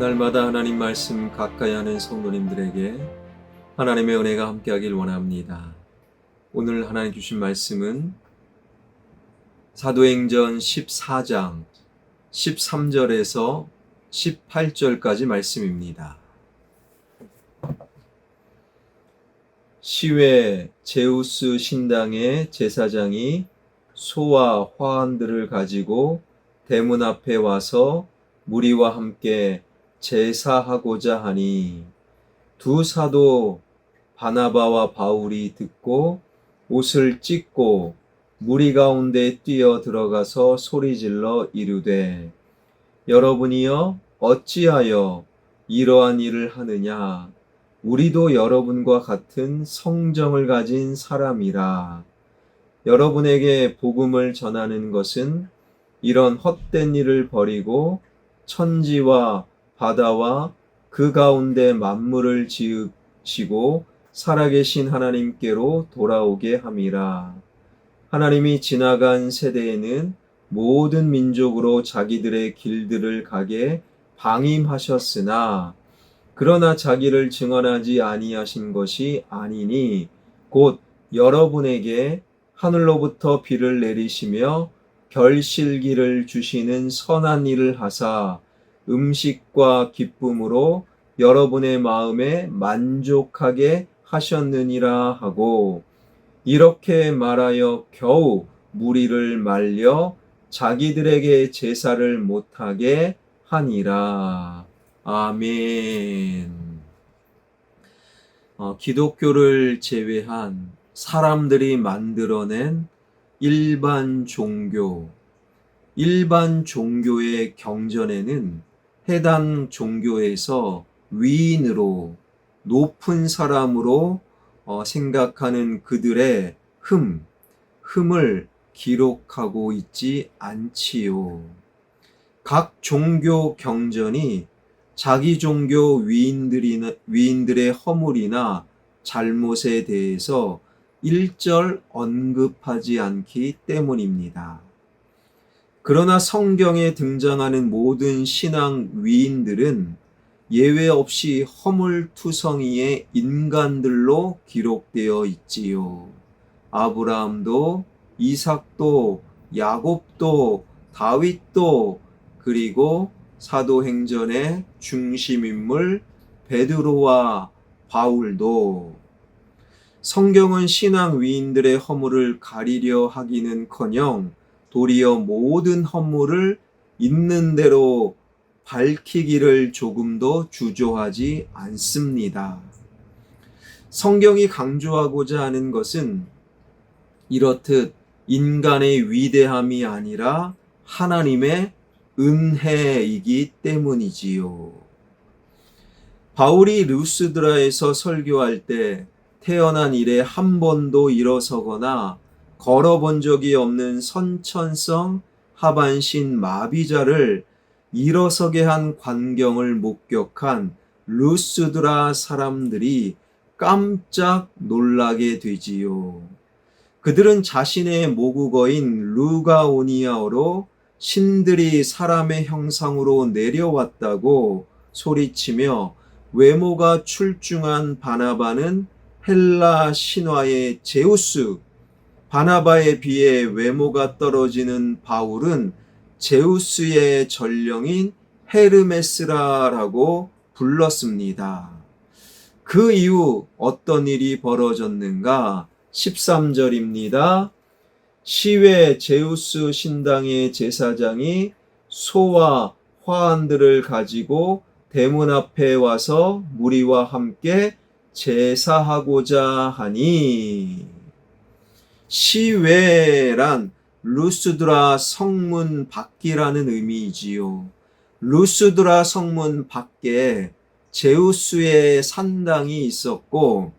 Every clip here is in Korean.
날마다 하나님 말씀 가까이 하는 성도님들에게 하나님의 은혜가 함께하길 원합니다. 오늘 하나님 주신 말씀은 사도행전 14장 13절에서 18절까지 말씀입니다. 시외 제우스 신당의 제사장이 소와 화환들을 가지고 대문 앞에 와서 무리와 함께 제사하고자 하니 두 사도 바나바와 바울이 듣고 옷을 찢고 무리 가운데 뛰어 들어가서 소리질러 이르되 여러분이여 어찌하여 이러한 일을 하느냐 우리도 여러분과 같은 성정을 가진 사람이라. 여러분에게 복음을 전하는 것은 이런 헛된 일을 버리고 천지와 바다와 그 가운데 만물을 지으시고 살아계신 하나님께로 돌아오게 함이라. 하나님이 지나간 세대에는 모든 민족으로 자기들의 길들을 가게 방임하셨으나 그러나 자기를 증언하지 아니하신 것이 아니니 곧 여러분에게 하늘로부터 비를 내리시며 결실기를 주시는 선한 일을 하사 음식과 기쁨으로 여러분의 마음에 만족하게 하셨느니라 하고 이렇게 말하여 겨우 무리를 말려 자기들에게 제사를 못하게 하니라. 아멘. 기독교를 제외한 사람들이 만들어낸 일반 종교의 경전에는 해당 종교에서 위인으로 높은 사람으로 생각하는 그들의 흠을 기록하고 있지 않지요. 각 종교 경전이 자기 종교 위인들의 허물이나 잘못에 대해서 일절 언급하지 않기 때문입니다. 그러나 성경에 등장하는 모든 신앙 위인들은 예외 없이 허물투성이의 인간들로 기록되어 있지요. 아브라함도, 이삭도, 야곱도, 다윗도, 그리고 사도행전의 중심인물 베드로와 바울도. 성경은 신앙 위인들의 허물을 가리려 하기는커녕 도리어 모든 허물을 있는 대로 밝히기를 조금도 주저하지 않습니다. 성경이 강조하고자 하는 것은 이렇듯 인간의 위대함이 아니라 하나님의 은혜이기 때문이지요. 바울이 루스드라에서 설교할 때 태어난 이래 한 번도 일어서거나 걸어본 적이 없는 선천성 하반신 마비자를 일어서게 한 광경을 목격한 루스드라 사람들이 깜짝 놀라게 되지요. 그들은 자신의 모국어인 루가오니아어로 신들이 사람의 형상으로 내려왔다고 소리치며 외모가 출중한 바나바는 헬라 신화의 제우스, 바나바에 비해 외모가 떨어지는 바울은 제우스의 전령인 헤르메스라라고 불렀습니다. 그 이후 어떤 일이 벌어졌는가? 13절입니다. 시외 제우스 신당의 제사장이 소와 화환들을 가지고 대문 앞에 와서 무리와 함께 제사하고자 하니. 시외란 루스드라 성문 밖이라는 의미이지요. 루스드라 성문 밖에 제우스의 산당이 있었고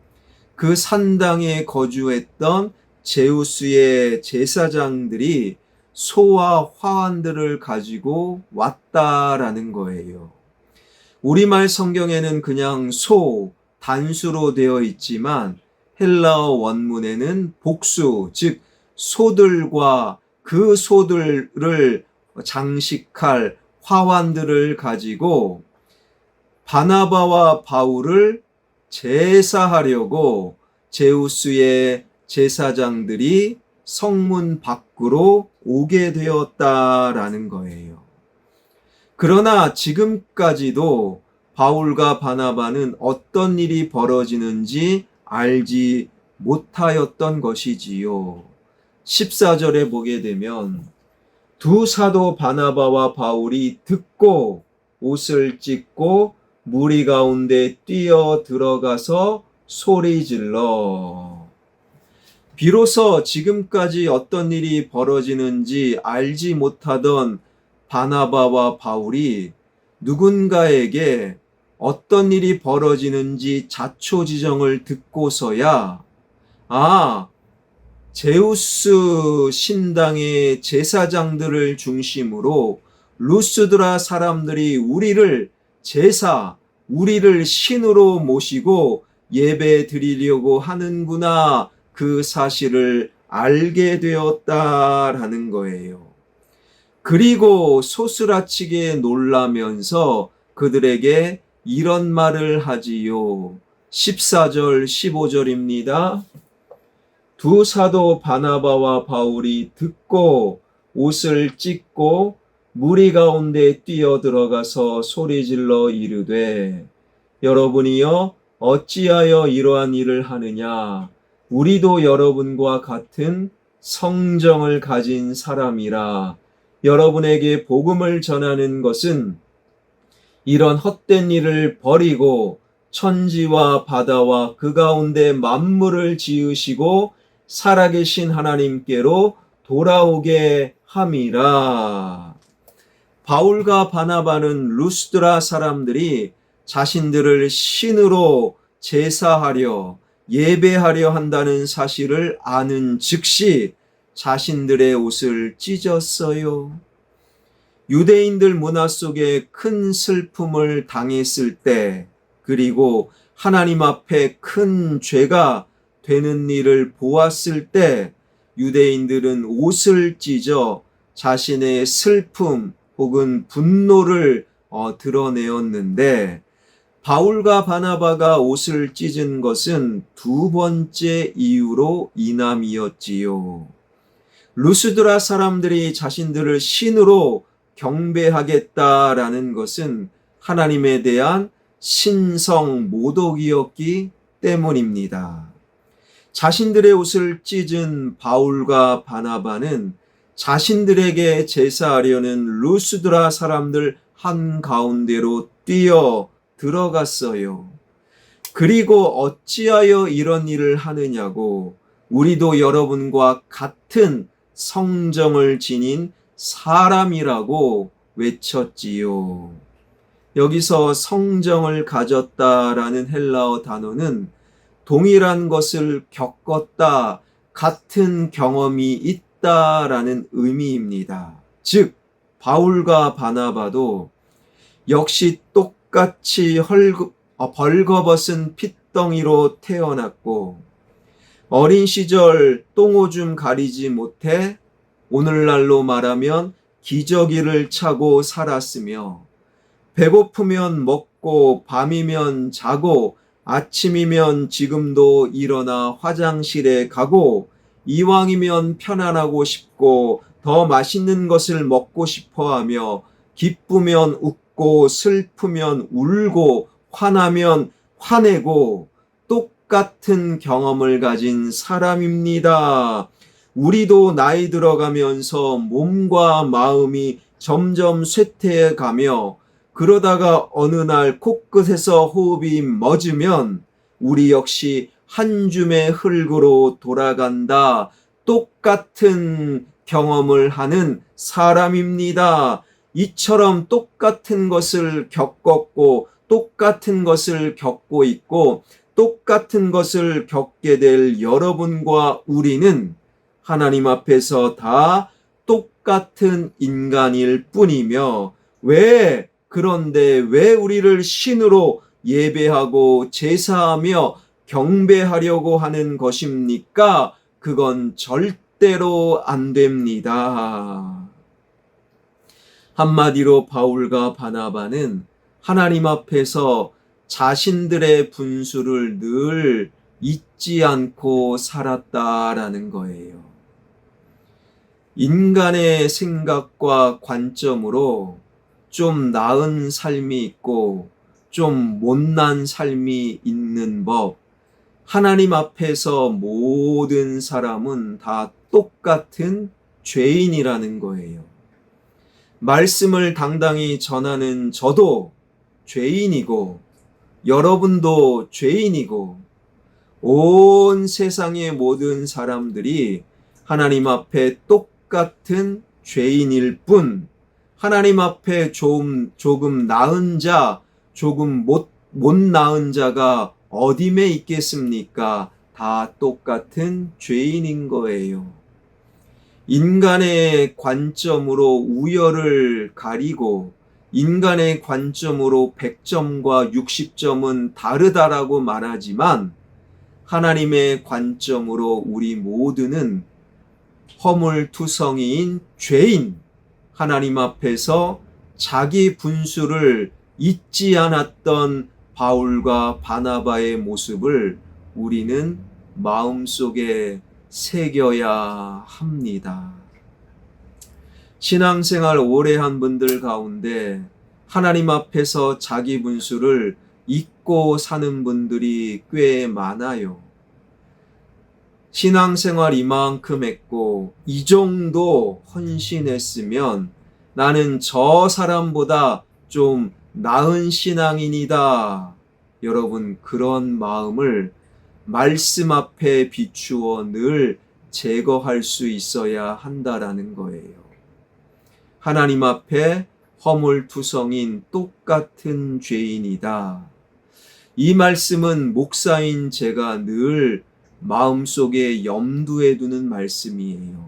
그 산당에 거주했던 제우스의 제사장들이 소와 화환들을 가지고 왔다라는 거예요. 우리말 성경에는 그냥 소, 단수로 되어 있지만 헬라어 원문에는 복수, 즉 소들과 그 소들을 장식할 화환들을 가지고 바나바와 바울을 제사하려고 제우스의 제사장들이 성문 밖으로 오게 되었다라는 거예요. 그러나 지금까지도 바울과 바나바는 어떤 일이 벌어지는지 알지 못하였던 것이지요. 14절에 보게 되면 두 사도 바나바와 바울이 듣고 옷을 찢고 무리 가운데 뛰어 들어가서 소리질러. 비로소 지금까지 어떤 일이 벌어지는지 알지 못하던 바나바와 바울이 누군가에게 어떤 일이 벌어지는지 자초지정을 듣고서야 제우스 신당의 제사장들을 중심으로 루스드라 사람들이 우리를 우리를 신으로 모시고 예배 드리려고 하는구나, 그 사실을 알게 되었다라는 거예요. 그리고 소스라치게 놀라면서 그들에게 이런 말을 하지요. 14절 15절입니다. 두 사도 바나바와 바울이 듣고 옷을 찢고 무리 가운데 뛰어 들어가서 소리질러 이르되, 여러분이여 어찌하여 이러한 일을 하느냐? 우리도 여러분과 같은 성정을 가진 사람이라. 여러분에게 복음을 전하는 것은 이런 헛된 일을 버리고 천지와 바다와 그 가운데 만물을 지으시고 살아계신 하나님께로 돌아오게 함이라. 바울과 바나바는 루스드라 사람들이 자신들을 신으로 제사하려 예배하려 한다는 사실을 아는 즉시 자신들의 옷을 찢었어요. 유대인들 문화 속에 큰 슬픔을 당했을 때, 그리고 하나님 앞에 큰 죄가 되는 일을 보았을 때 유대인들은 옷을 찢어 자신의 슬픔 혹은 분노를 드러내었는데, 바울과 바나바가 옷을 찢은 것은 두 번째 이유로 인함이었지요. 루스드라 사람들이 자신들을 신으로 경배하겠다라는 것은 하나님에 대한 신성 모독이었기 때문입니다. 자신들의 옷을 찢은 바울과 바나바는 자신들에게 제사하려는 루스드라 사람들 한가운데로 뛰어 들어갔어요. 그리고 어찌하여 이런 일을 하느냐고, 우리도 여러분과 같은 성정을 지닌 사람이라고 외쳤지요. 여기서 성정을 가졌다라는 헬라어 단어는 동일한 것을 겪었다, 같은 경험이 있다라는 의미입니다. 즉, 바울과 바나바도 역시 똑같이 벌거벗은 핏덩이로 태어났고, 어린 시절 똥오줌 가리지 못해 오늘날로 말하면 기저귀를 차고 살았으며, 배고프면 먹고 밤이면 자고 아침이면 지금도 일어나 화장실에 가고, 이왕이면 편안하고 싶고 더 맛있는 것을 먹고 싶어 하며, 기쁘면 웃고 슬프면 울고 화나면 화내고 똑같은 경험을 가진 사람입니다. 우리도 나이 들어가면서 몸과 마음이 점점 쇠퇴해가며, 그러다가 어느 날 코끝에서 호흡이 멎으면 우리 역시 한 줌의 흙으로 돌아간다. 똑같은 경험을 하는 사람입니다. 이처럼 똑같은 것을 겪었고 똑같은 것을 겪고 있고 똑같은 것을 겪게 될 여러분과 우리는 하나님 앞에서 다 똑같은 인간일 뿐이며, 그런데 왜 우리를 신으로 예배하고 제사하며 경배하려고 하는 것입니까? 그건 절대로 안 됩니다. 한마디로 바울과 바나바는 하나님 앞에서 자신들의 분수를 늘 잊지 않고 살았다라는 거예요. 인간의 생각과 관점으로 좀 나은 삶이 있고 좀 못난 삶이 있는 법, 하나님 앞에서 모든 사람은 다 똑같은 죄인이라는 거예요. 말씀을 당당히 전하는 저도 죄인이고 여러분도 죄인이고 온 세상의 모든 사람들이 하나님 앞에 똑같은 죄인일 뿐, 하나님 앞에 조금 나은 자, 조금 못 나은 자가 어디에 있겠습니까? 다 똑같은 죄인인 거예요. 인간의 관점으로 우열을 가리고 인간의 관점으로 100점과 60점은 다르다라고 말하지만 하나님의 관점으로 우리 모두는 허물투성이인 죄인, 하나님 앞에서 자기 분수를 잊지 않았던 바울과 바나바의 모습을 우리는 마음속에 새겨야 합니다. 신앙생활 오래 한 분들 가운데 하나님 앞에서 자기 분수를 잊고 사는 분들이 꽤 많아요. 신앙생활 이만큼 했고 이 정도 헌신했으면 나는 저 사람보다 좀 나은 신앙인이다. 여러분, 그런 마음을 말씀 앞에 비추어 늘 제거할 수 있어야 한다라는 거예요. 하나님 앞에 허물투성인 똑같은 죄인이다. 이 말씀은 목사인 제가 늘 마음속에 염두에 두는 말씀이에요.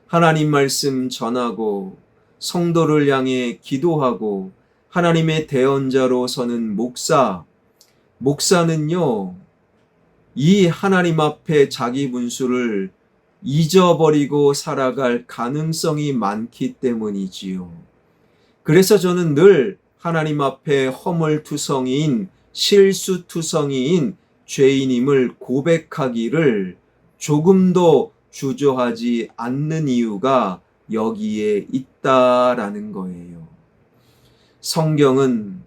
하나님 말씀 전하고 성도를 향해 기도하고 하나님의 대언자로 서는 목사는요, 이 하나님 앞에 자기 분수를 잊어버리고 살아갈 가능성이 많기 때문이지요. 그래서 저는 늘 하나님 앞에 허물투성이인 실수투성이인 죄인임을 고백하기를 조금도 주저하지 않는 이유가 여기에 있다라는 거예요. 성경은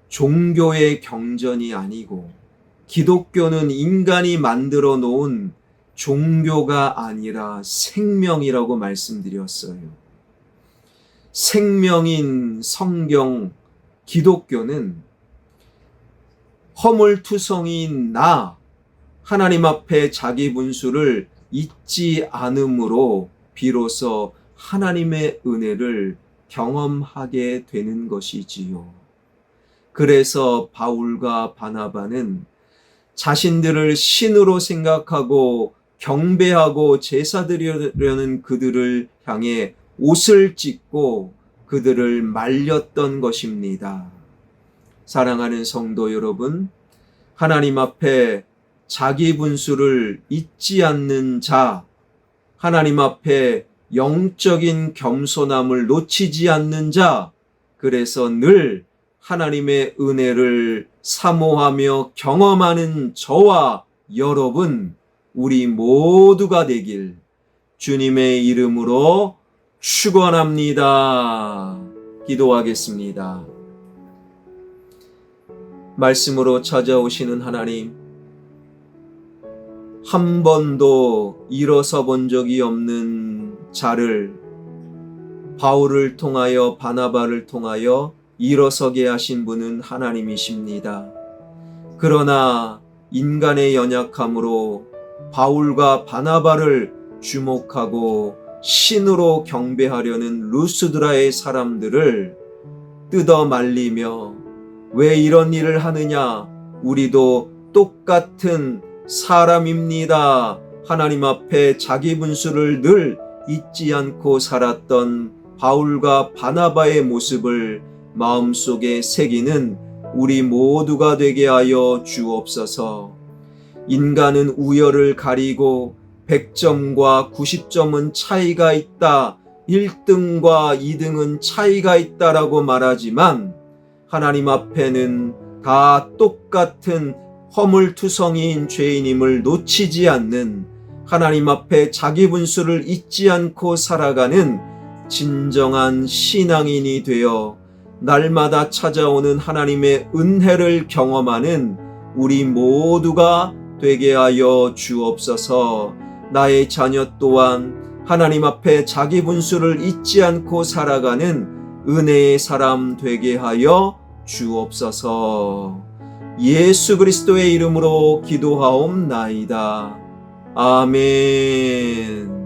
종교의 경전이 아니고 기독교는 인간이 만들어 놓은 종교가 아니라 생명이라고 말씀드렸어요. 생명인 성경 기독교는 허물투성이인 나 하나님 앞에 자기 분수를 잊지 않음으로 비로소 하나님의 은혜를 경험하게 되는 것이지요. 그래서 바울과 바나바는 자신들을 신으로 생각하고 경배하고 제사 드리려는 그들을 향해 옷을 찢고 그들을 말렸던 것입니다. 사랑하는 성도 여러분, 하나님 앞에 자기 분수를 잊지 않는 자, 하나님 앞에 영적인 겸손함을 놓치지 않는 자, 그래서 늘 하나님의 은혜를 사모하며 경험하는 저와 여러분, 우리 모두가 되길 주님의 이름으로 축원합니다. 기도하겠습니다. 말씀으로 찾아오시는 하나님, 한 번도 일어서 본 적이 없는 자를 바울을 통하여 바나바를 통하여 일어서게 하신 분은 하나님이십니다. 그러나 인간의 연약함으로 바울과 바나바를 주목하고 신으로 경배하려는 루스드라의 사람들을 뜯어 말리며 왜 이런 일을 하느냐? 우리도 똑같은 사람입니다. 하나님 앞에 자기 분수를 늘 잊지 않고 살았던 바울과 바나바의 모습을 마음속에 새기는 우리 모두가 되게 하여 주옵소서. 인간은 우열을 가리고 100점과 90점은 차이가 있다, 1등과 2등은 차이가 있다라고 말하지만 하나님 앞에는 다 똑같은 허물투성이인 죄인임을 놓치지 않는, 하나님 앞에 자기 분수를 잊지 않고 살아가는 진정한 신앙인이 되어 날마다 찾아오는 하나님의 은혜를 경험하는 우리 모두가 되게 하여 주옵소서. 나의 자녀 또한 하나님 앞에 자기 분수를 잊지 않고 살아가는 은혜의 사람 되게 하여 주옵소서. 예수 그리스도의 이름으로 기도하옵나이다. 아멘.